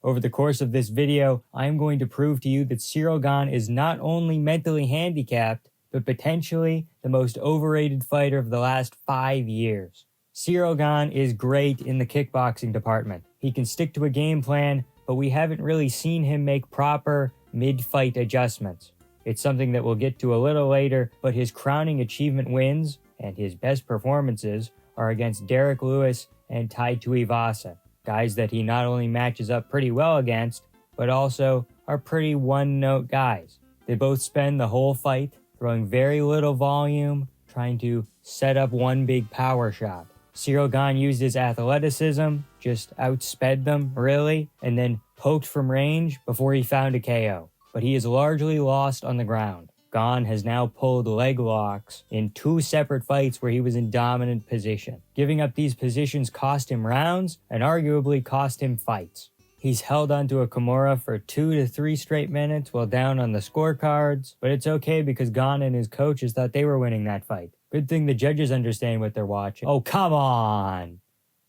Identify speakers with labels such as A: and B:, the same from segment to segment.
A: Over the course of this video, I am going to prove to you that Ciryl Gane is not only mentally handicapped, but potentially the most overrated fighter of the last 5 years. Ciryl Gane is great in the kickboxing department. He can stick to a game plan, but we haven't really seen him make proper mid-fight adjustments. It's something that we'll get to a little later, but his crowning achievement wins, and his best performances, are against Derek Lewis and Tai Tuivasa, guys that he not only matches up pretty well against, but also are pretty one-note guys. They both spend the whole fight throwing very little volume, trying to set up one big power shot. Ciryl Gane used his athleticism, just outsped them, really, and then poked from range before he found a KO. But he is largely lost on the ground. Gane has now pulled leg locks in 2 separate fights where he was in dominant position. Giving up these positions cost him rounds and arguably cost him fights. He's held onto a Kimura for 2 to 3 straight minutes while down on the scorecards, but it's okay because Gane and his coaches thought they were winning that fight. Good thing the judges understand what they're watching. Oh, come on!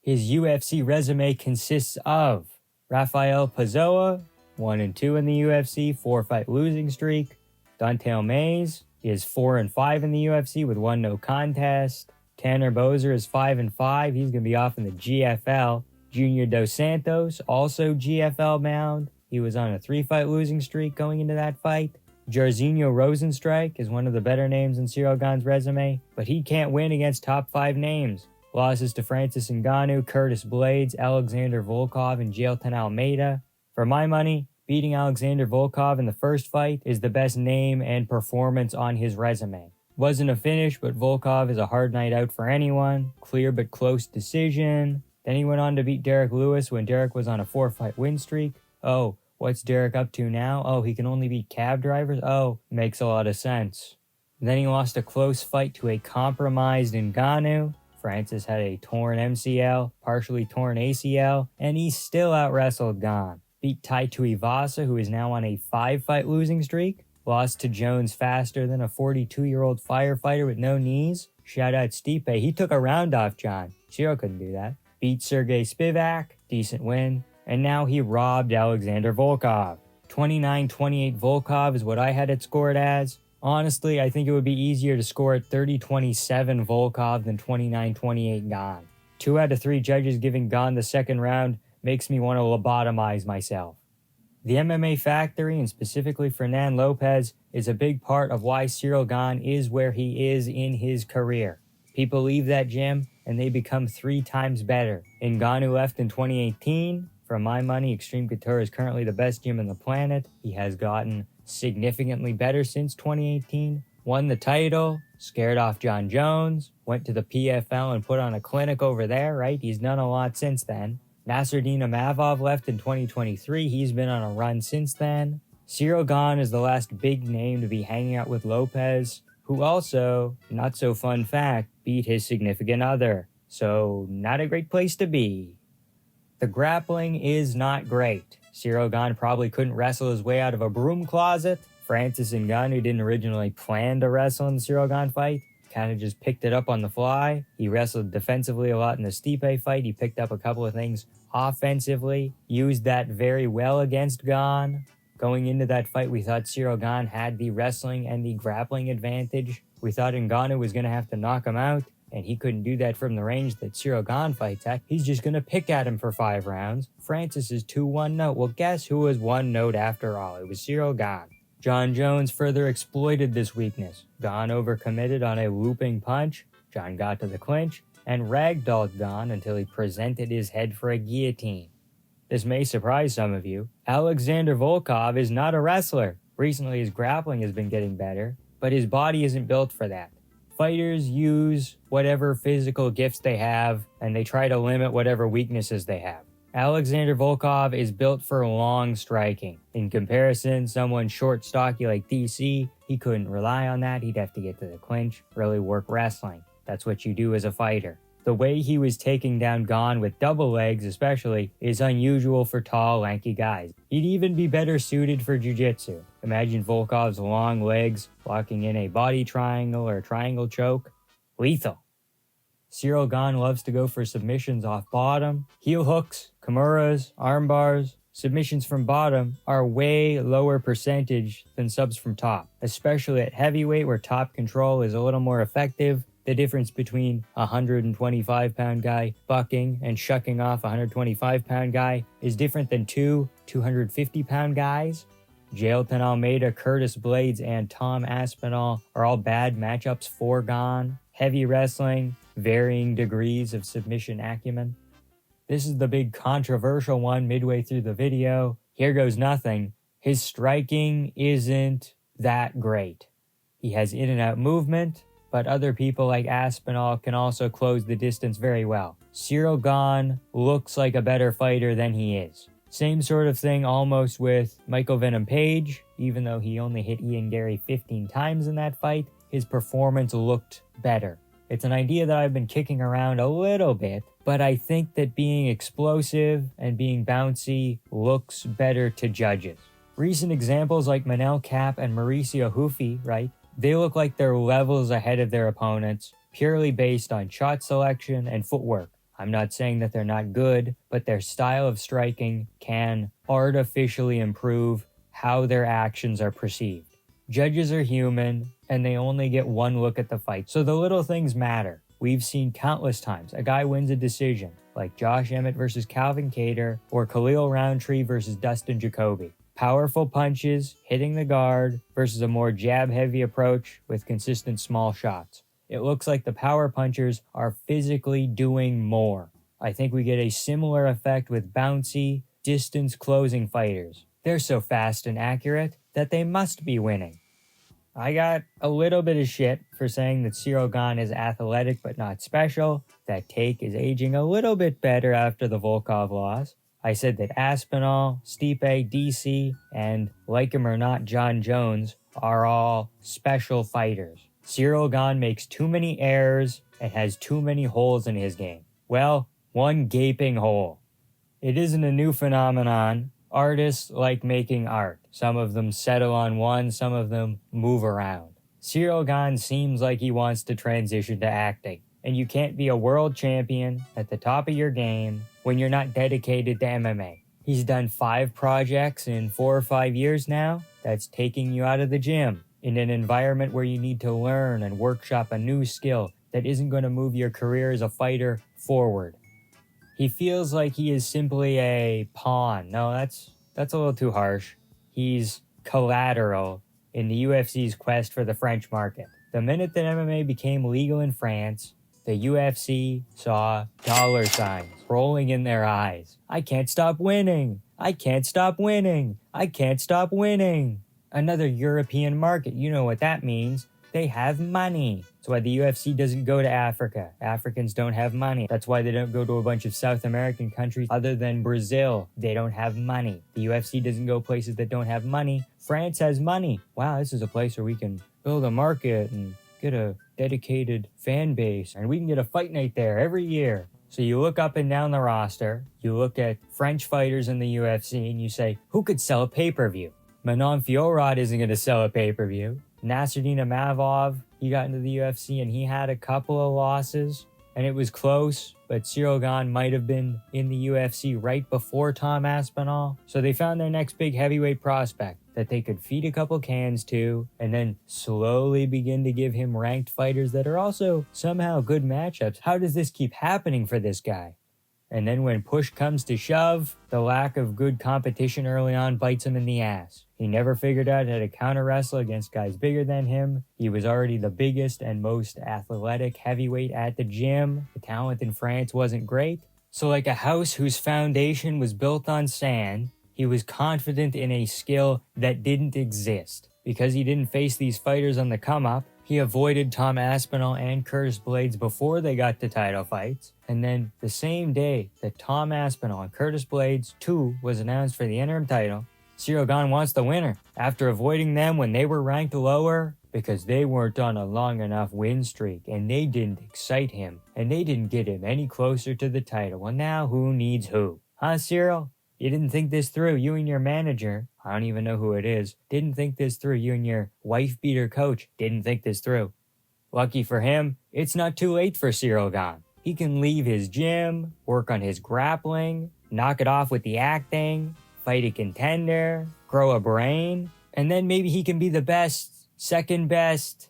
A: His UFC resume consists of Rafael Pazoa, 1-2 in the UFC, 4-fight losing streak. Don'Tale Mayes is 4-5 in the UFC with 1 no contest. Tanner Boser is 5-5. He's going to be off in the GFL. Junior Dos Santos, also GFL bound. He was on a 3-fight losing streak going into that fight. Jairzinho Rozenstruik is one of the better names in Ciryl Gane's resume, but he can't win against top 5 names. Losses to Francis Ngannou, Curtis Blades, Alexander Volkov, and Jailton Almeida. For my money, beating Alexander Volkov in the first fight is the best name and performance on his resume. Wasn't a finish, but Volkov is a hard night out for anyone. Clear but close decision. Then he went on to beat Derek Lewis when Derek was on a 4-fight win streak. Oh, what's Derek up to now? Oh, he can only beat cab drivers? Oh, makes a lot of sense. Then he lost a close fight to a compromised Ngannou. Francis had a torn MCL, partially torn ACL, and he still out-wrestled Gane. Beat Tai Tuivasa, who is now on a 5-fight losing streak. Lost to Jones faster than a 42-year-old firefighter with no knees. Shout out Stipe, he took a round off John. Ciryl couldn't do that. Beat Sergey Spivak, decent win. And now he robbed Alexander Volkov. 29-28 Volkov is what I had it scored as. Honestly, I think it would be easier to score at 30-27 Volkov than 29-28 Gane. 2 out of 3 judges giving Gane the second round makes me want to lobotomize myself. The MMA Factory, and specifically Fernan Lopez, is a big part of why Ciryl Gane is where he is in his career. People leave that gym, and they become 3 times better. Ngannou left in 2018. For my money, Extreme Couture is currently the best gym on the planet. He has gotten significantly better since 2018. Won the title, scared off John Jones, went to the PFL and put on a clinic over there, right? He's done a lot since then. Nasruddin Imavov left in 2023. He's been on a run since then. Ciryl Gane is the last big name to be hanging out with Lopez, who also, not so fun fact, beat his significant other. So, not a great place to be. The grappling is not great. Ciryl Gane probably couldn't wrestle his way out of a broom closet. Francis Ngannou didn't originally plan to wrestle in the Ciryl Gane fight. Kind of just picked it up on the fly. He wrestled defensively a lot in the Stipe fight. He picked up a couple of things offensively. Used that very well against Gane. Going into that fight, we thought Ciryl Gane had the wrestling and the grappling advantage. We thought Ngannou was going to have to knock him out, and he couldn't do that from the range that Ciryl Gane fights at. He's just going to pick at him for 5 rounds. Francis is 2-1 note. Well, guess who was 1 note after all? It was Ciryl Gane. John Jones further exploited this weakness. Gane overcommitted on a looping punch. John got to the clinch and ragdolled Gane until he presented his head for a guillotine. This may surprise some of you. Alexander Volkov is not a wrestler. Recently his grappling has been getting better, but his body isn't built for that. Fighters use whatever physical gifts they have, and they try to limit whatever weaknesses they have. Alexander Volkov is built for long striking. In comparison, someone short, stocky like DC, he couldn't rely on that. He'd have to get to the clinch, really work wrestling. That's what you do as a fighter. The way he was taking down Gane with double legs especially is unusual for tall, lanky guys. He'd even be better suited for jiu-jitsu. Imagine Volkov's long legs locking in a body triangle or triangle choke. Lethal. Ciryl Gane loves to go for submissions off bottom, heel hooks, kimuras, arm bars. submissions from bottom are way lower percentage than subs from top, especially at heavyweight where top control is a little more effective. The difference between a 125-pound guy bucking and shucking off a 125-pound guy is different than two 250-pound guys. Jailton Almeida, Curtis Blades, and Tom Aspinall are all bad matchups for Gane. Heavy wrestling, varying degrees of submission acumen. This is the big controversial one midway through the video. Here goes nothing. His striking isn't that great. He has in and out movement, but other people like Aspinall can also close the distance very well. Ciryl Gane looks like a better fighter than he is. Same sort of thing almost with Michael Venom Page. Even though he only hit Ian Gary 15 times in that fight, his performance looked better. It's an idea that I've been kicking around a little bit, but I think that being explosive and being bouncy looks better to judges. Recent examples like Manel Kape and Mauricio Hufi, right? They look like they're levels ahead of their opponents, purely based on shot selection and footwork. I'm not saying that they're not good, but their style of striking can artificially improve how their actions are perceived. Judges are human, and they only get one look at the fight, so the little things matter. We've seen countless times a guy wins a decision, like Josh Emmett versus Calvin Kattar, or Khalil Roundtree versus Dustin Jacoby. Powerful punches, hitting the guard, versus a more jab-heavy approach with consistent small shots. It looks like the power punchers are physically doing more. I think we get a similar effect with bouncy, distance-closing fighters. They're so fast and accurate that they must be winning. I got a little bit of shit for saying that Ciryl Gane is athletic but not special. That take is aging a little bit better after the Volkov loss. I said that Aspinall, Stipe, DC, and like him or not, John Jones are all special fighters. Ciryl Gane makes too many errors and has too many holes in his game. Well, one gaping hole. It isn't a new phenomenon. Artists like making art. Some of them settle on one, some of them move around. Ciryl Gane seems like he wants to transition to acting. And you can't be a world champion at the top of your game when you're not dedicated to MMA. He's done 5 projects in 4 or 5 years now. That's taking you out of the gym in an environment where you need to learn and workshop a new skill that isn't going to move your career as a fighter forward. He feels like he is simply a pawn. No, that's a little too harsh. He's collateral in the UFC's quest for the French market. The minute that MMA became legal in France, the UFC saw dollar signs rolling in their eyes. I can't stop winning. I can't stop winning. I can't stop winning. Another European market, you know what that means. They have money. That's why the UFC doesn't go to Africa. Africans don't have money. That's why they don't go to a bunch of South American countries other than Brazil. They don't have money. The UFC doesn't go places that don't have money. France has money. Wow, this is a place where we can build a market and get a dedicated fan base, and we can get a fight night there every year. So you look up and down the roster, you look at French fighters in the UFC, and you say, who could sell a pay-per-view? Manon Fiorot isn't going to sell a pay-per-view. Nasruddin Imavov, he got into the UFC and he had a couple of losses, and it was close, but Ciryl Gane might have been in the UFC right before Tom Aspinall. So they found their next big heavyweight prospect that they could feed a couple cans to, and then slowly begin to give him ranked fighters that are also somehow good matchups. How does this keep happening for this guy? And then when push comes to shove, the lack of good competition early on bites him in the ass. He never figured out how to counter wrestle against guys bigger than him. He was already the biggest and most athletic heavyweight at the gym. The talent in France wasn't great. So like a house whose foundation was built on sand, he was confident in a skill that didn't exist. Because he didn't face these fighters on the come-up, he avoided Tom Aspinall and Curtis Blades before they got to title fights. And then the same day that Tom Aspinall and Curtis Blades 2 was announced for the interim title, Ciryl Gane wants the winner. After avoiding them when they were ranked lower, because they weren't on a long enough win streak, and they didn't excite him, and they didn't get him any closer to the title. Well, now who needs who? Huh, Ciryl? You didn't think this through. You and your manager, I don't even know who it is, didn't think this through. You and your wife-beater coach didn't think this through. Lucky for him, it's not too late for Ciryl Gane. He can leave his gym, work on his grappling, knock it off with the acting, fight a contender, grow a brain, and then maybe he can be the best, second best,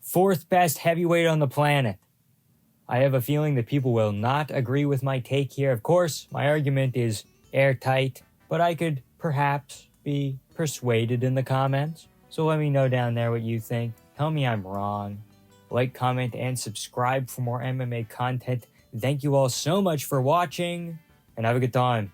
A: fourth best heavyweight on the planet. I have a feeling that people will not agree with my take here. Of course, my argument is airtight, but I could perhaps be persuaded in the comments. So let me know down there what you think. Tell me I'm wrong. Like, comment, and subscribe for more MMA content. Thank you all so much for watching, and have a good time.